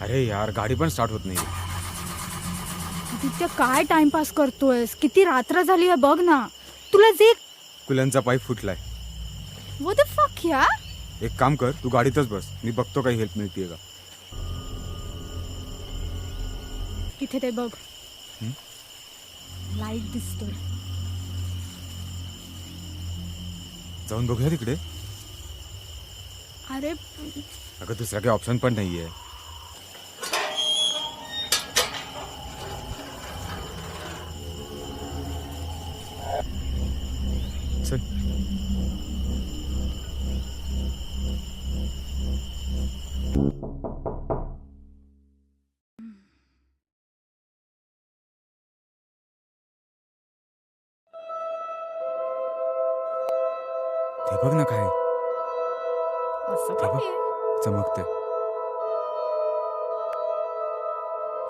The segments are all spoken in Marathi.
अरे यार गाडी पण स्टार्ट होत नाही. आदित्य काय टाइमपास करतोयस? किती रात्र झाली आहे बघ ना. तुला जे कुल्यांचा पाईप फुटलाय. व्हॉट द फक या. एक काम कर, तू गाडीतच बस, मी बघतो काही हेल्प मिळतीये का. तिथे ते बघ. हं? लाईट दिसतोय. जाऊन बघूया तिकडे. अरे अगं दुसरा काही ऑप्शन पण नाहीये. चल. ते बघ ना काय असं ते बघ काय आहे? चमकते.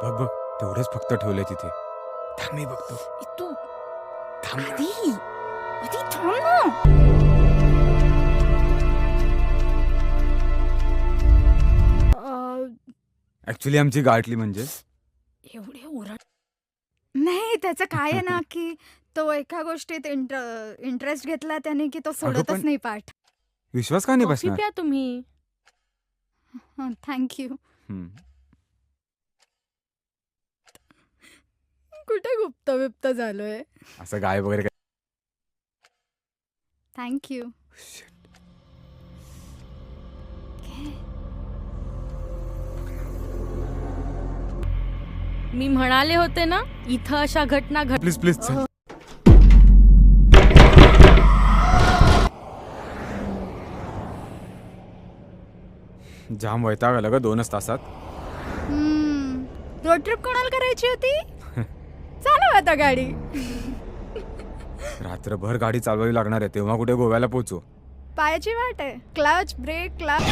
बघ बघ तेवढंच फक्त ठेवलंय तिथे. थांब मी बघतो. तू थांब ना. आधी आधी थांब ना. ऍक्च्युली आमची गाठली म्हणजे एवढे ओरड नाही. त्याचं काय आहे ना की तो एका गोष्टीत इंटरेस्ट घेतला त्याने की तो सोडतच पण- नाही पाठ. विश्वास का नाही कॉफी बसणार. प्या तुम्ही. थँक्यू. हम्म. कुठे गुप्त बिप्त झालोय. असं गाय वगैरे काय. थँक्यू. मी म्हणाले होते ना इथं अशा घटना घड. प्लीज प्लीज चल. जाम वैताग आला ग 2च तासात. रोड ट्रिप कोणाला करायची होती. चालव आता गाडी. रात्रभर गाडी चालवावी लागणार आहे, तेव्हा कुठे गोव्याला पोहोचू. पायाची वाट आहे. Clutch brake clutch.